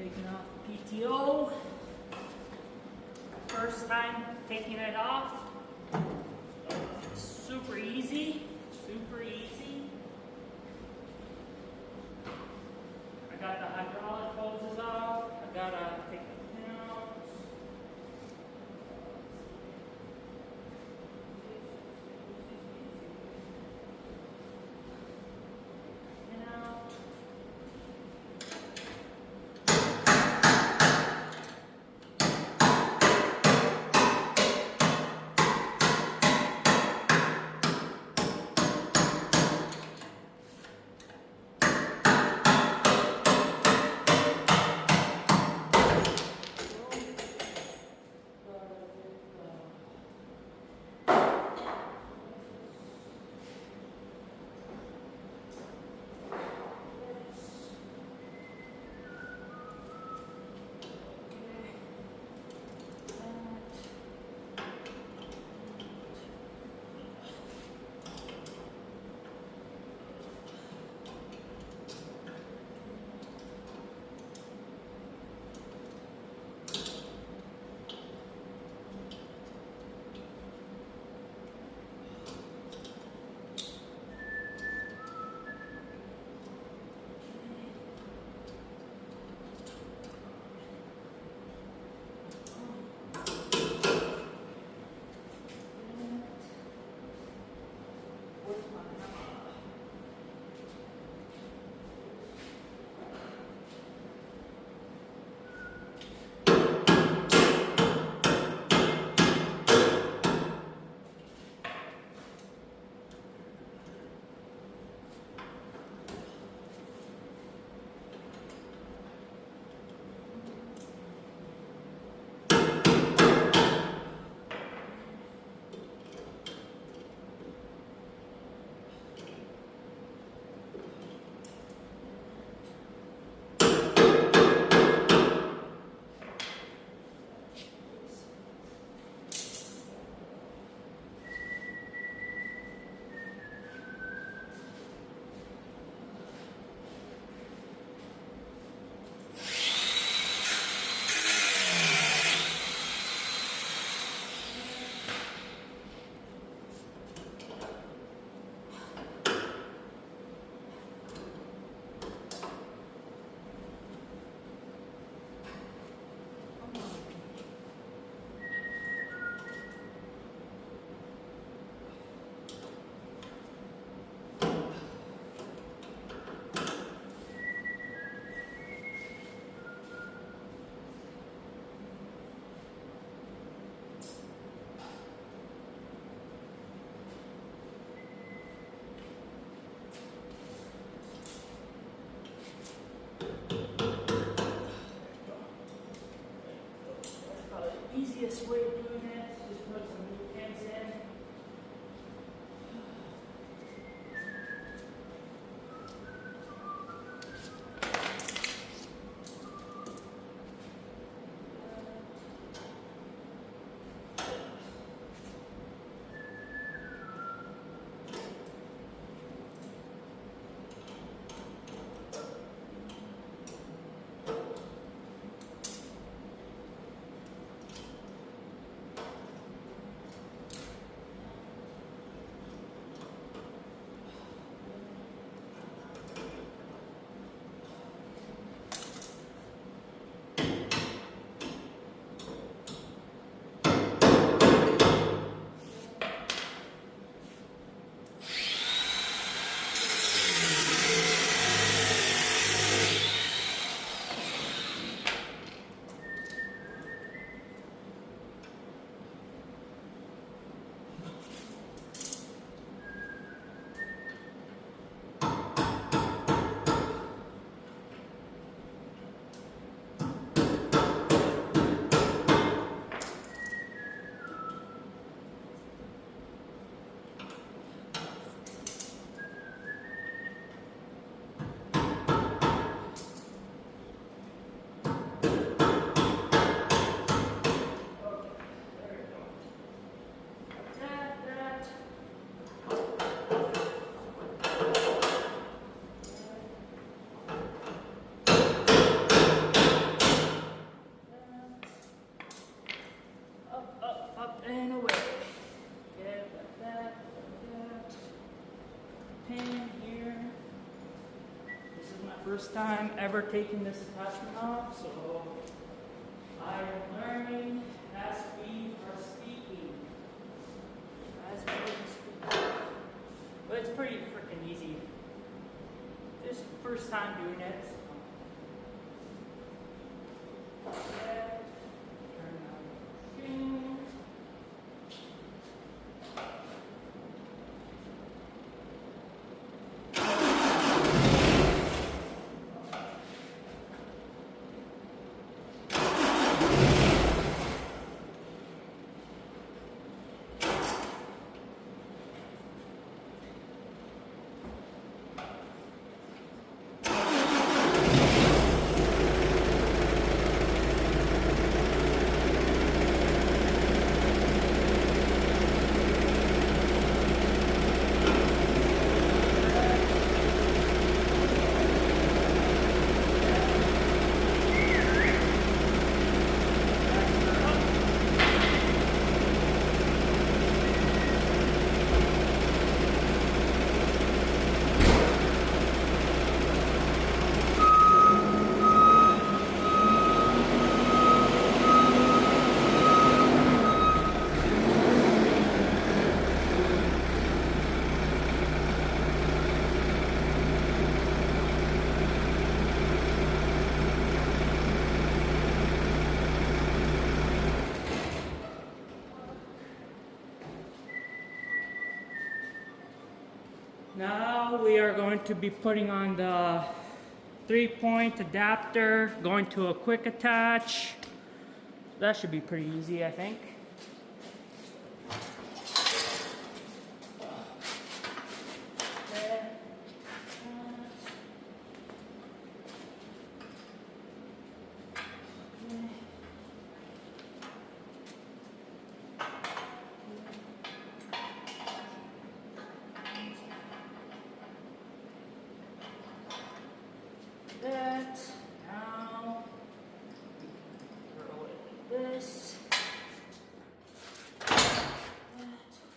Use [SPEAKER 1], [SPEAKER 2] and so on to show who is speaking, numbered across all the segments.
[SPEAKER 1] Taking off the PTO. First time taking it off. Super easy, super easy. I got the hydraulic hoses off. I gotta take the pin out. Pin out. first time ever taking this attachment off, so I am learning as we are speaking. As we are speaking. But it's pretty freaking easy. Just first time doing it. So. Okay. Turn on the machine. Now we are going to be putting on the 3-point adapter, going to a quick attach. That should be pretty easy, I think. That. Now, throw it like this.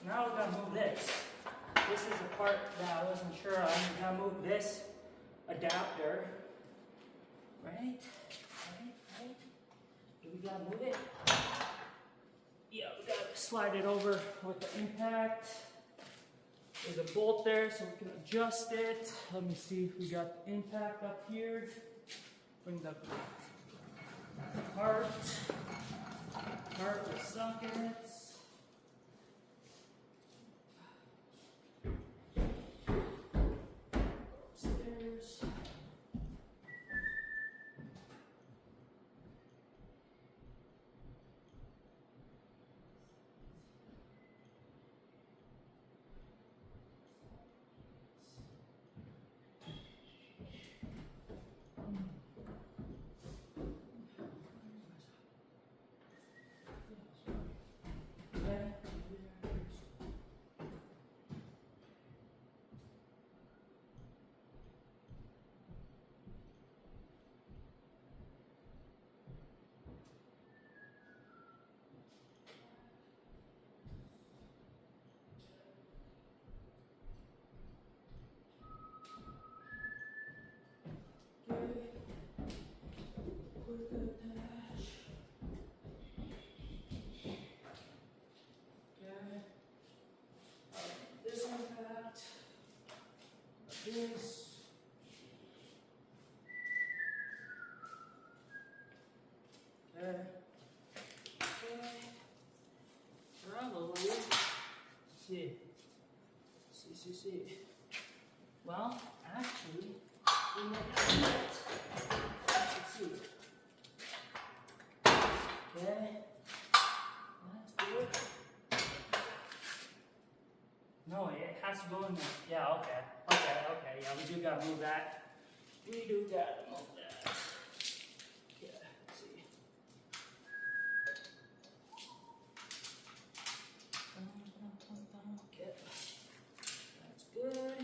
[SPEAKER 1] Now we gotta move this. This is the part that I wasn't sure of. We gotta move this adapter. Right? Do we gotta move it? Yeah, we gotta slide it over with the impact. There's a bolt there, so we can adjust it. Let me see if we got the impact up here. Bring the part with sockets. Upstairs. This impact, this. Okay. Probably. See. Well, actually, we might do that. Let's see. Okay. That's good. No, it has to go in there. Yeah, okay. Yeah, we do gotta move that. Okay, let's see. Okay. That's good.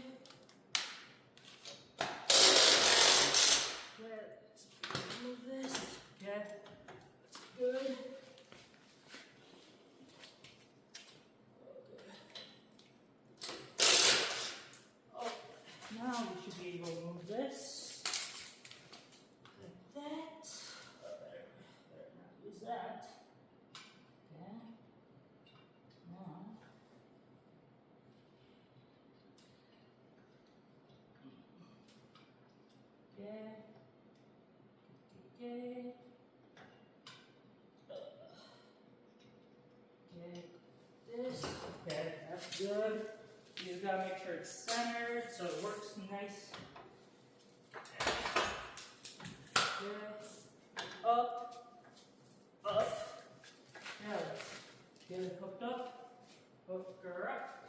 [SPEAKER 1] Okay, let's move this. Okay, that's good. Now we should be able to move this. Okay. Okay. This. Okay, that's good. You just gotta make sure it's centered so it works nice. Okay. Up. Up. Now let's get it hooked up. Hook her up.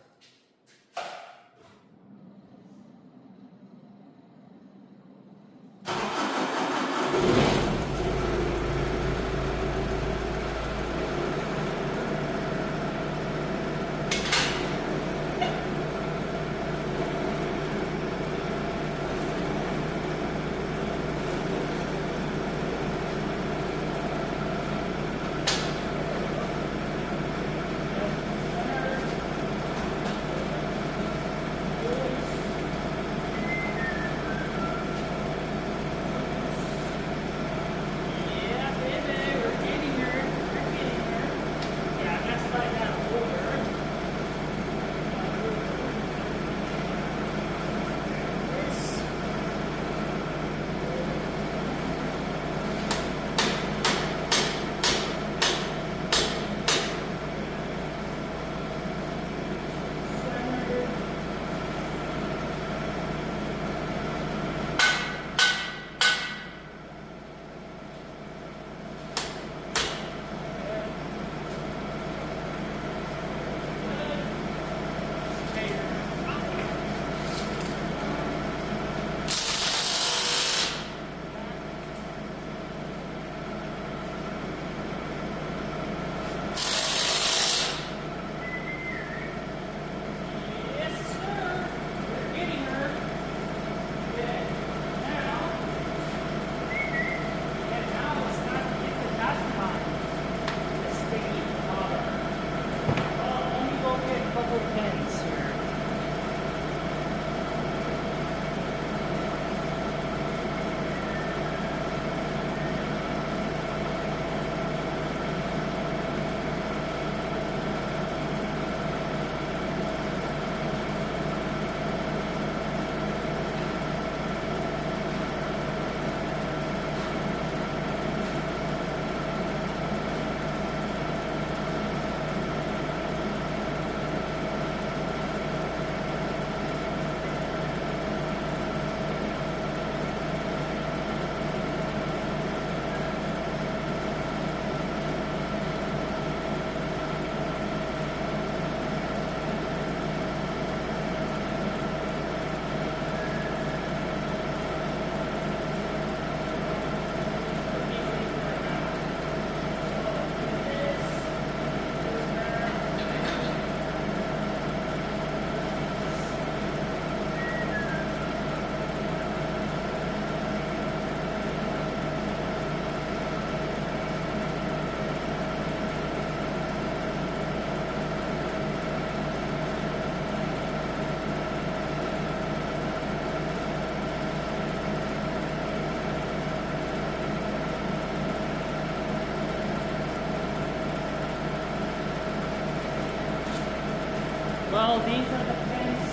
[SPEAKER 1] Well, these are the pins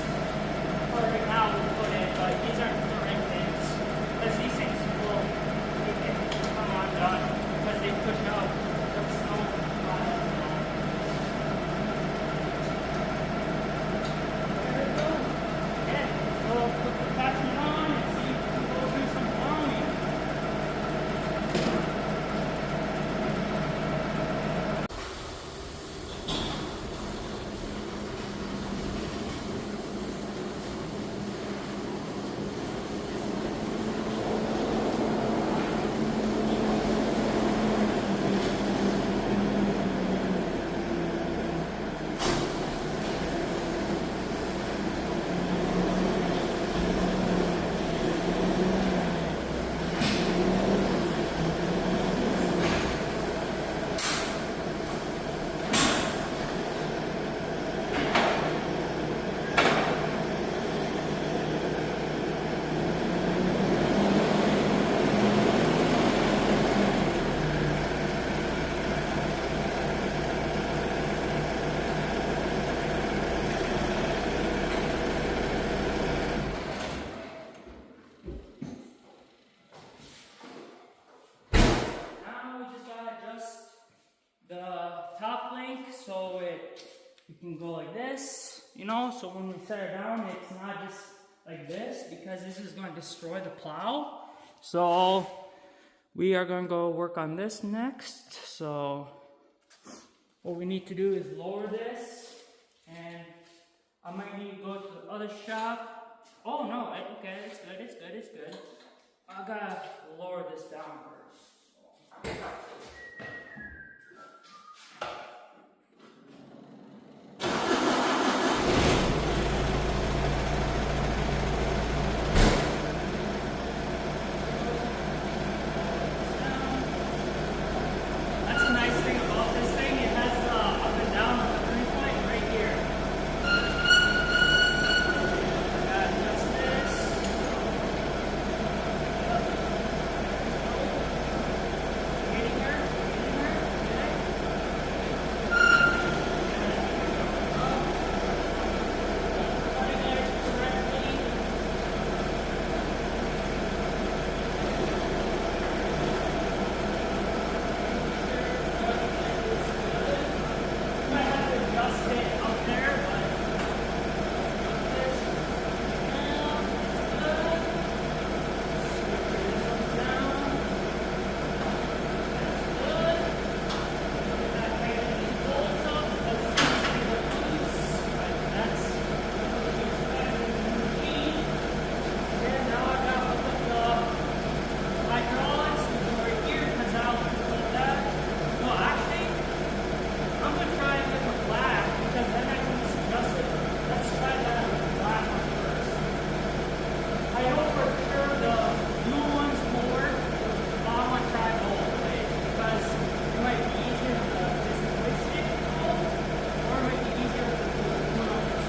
[SPEAKER 1] for right now we'll put in, but these aren't the right pins. Because these things will come undone because they push out the snow. There we go. Okay, we'll put the attachment on and see if we'll do some plowing. you know, so when we set it down, it's not just like this, because this is going to destroy the plow. So we are going to go work on this next. So what we need to do is lower this, and I might need to go to the other shop. Oh no, okay, it's good, it's good, it's good. I gotta lower this down first. That's a nice thing about this thing. It has up and down on the 3-point right here. Gotta adjust this. Getting her, okay. Putting it correctly. Might have to adjust it up there, but this down, good. Switch this up down. That's good. Not taking any bolts up because it's going to be loose. But that's machine. And now I got to put the hydraulics over here because I'll put that. No, actually, I'm going to try it with the black because then I can just adjust it. Let's try that with the black one first. I know for sure the blue one's more, but I'm going to try both ways because it might be easier to just twist it both, or it might be easier to do it. Who knows?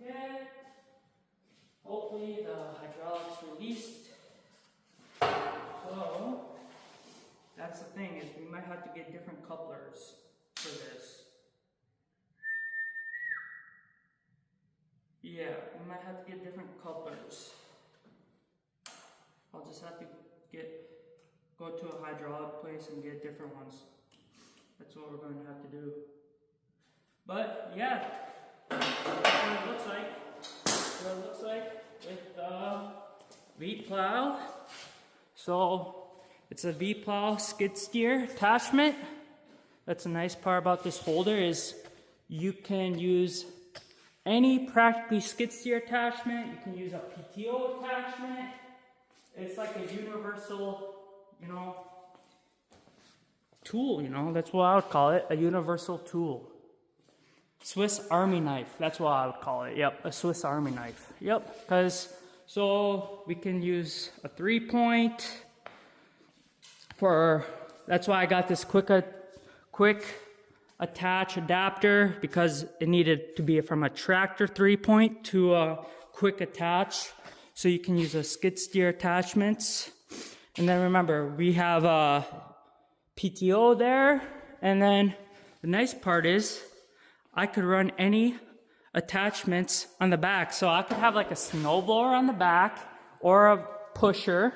[SPEAKER 1] Yeah. Hopefully the hydraulics released. So that's the thing, is we might have to get different couplers for this. Yeah, we might have to get different couplers. I'll just have to go to a hydraulic place and get different ones. That's what we're going to have to do. But yeah, that's what it looks like. That's what it looks like with the V-plow. So it's a V-plow skid steer attachment. That's a nice part about this holder is you can use any practically skid steer attachment. You can use a PTO attachment. It's like a universal, you know, tool, you know, that's what I would call it, a universal tool. Swiss Army knife, that's what I would call it. Yep, a Swiss Army knife. Yep, because so we can use a 3-point for, that's why I got this quick attach adapter, because it needed to be from a tractor 3-point to a quick attach. So you can use a skid steer attachments. And then remember, we have a PTO there. And then the nice part is I could run any attachments on the back. So I could have like a snowblower on the back or a pusher.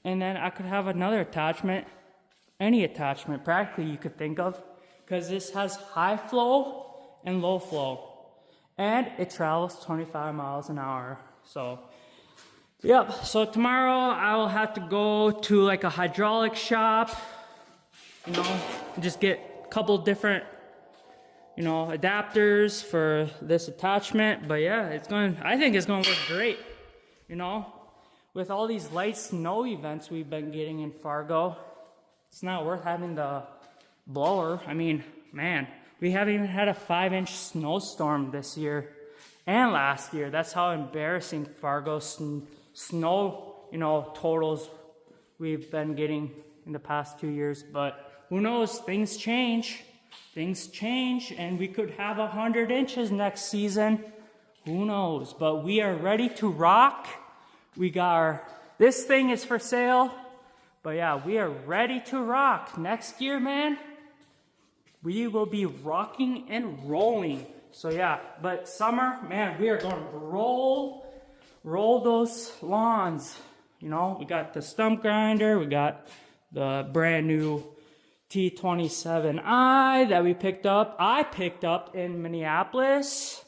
[SPEAKER 1] And then I could have another attachment, any attachment practically you could think of, because this has high flow and low flow. And it travels 25 miles an hour. So yep, so tomorrow I will have to go to like a hydraulic shop, you know, and just get a couple different, you know, adapters for this attachment. But yeah, I think it's going to work great, you know. With all these light snow events we've been getting in Fargo, it's not worth having the blower. I mean, man, we haven't even had a 5-inch snowstorm this year and last year. That's how embarrassing Fargo snow, you know, totals we've been getting in the past 2 years. But who knows, things change, and we could have 100 inches next season. Who knows? But we are ready to rock. We got this thing is for sale, but yeah, we are ready to rock. Next year, man, we will be rocking and rolling. So yeah, but summer, man, we are going to roll those lawns. You know, we got the stump grinder, we got the brand new T27i that we picked up. I picked up in Minneapolis.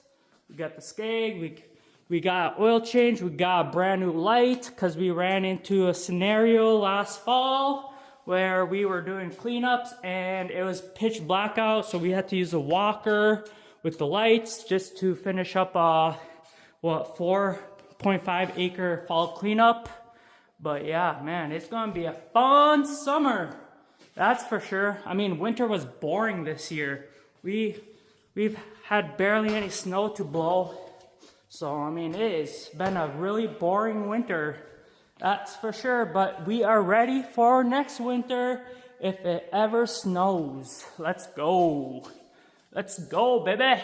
[SPEAKER 1] We got the skeg, we got oil change, we got a brand new light because we ran into a scenario last fall where we were doing cleanups and it was pitch black out, so we had to use a walker with the lights just to finish up 4.5 acre fall cleanup. But yeah, man, it's gonna be a fun summer, that's for sure. I mean, winter was boring this year. We've had barely any snow to blow, so I mean, it's been a really boring winter, that's for sure. But we are ready for next winter if it ever snows. Let's go, baby.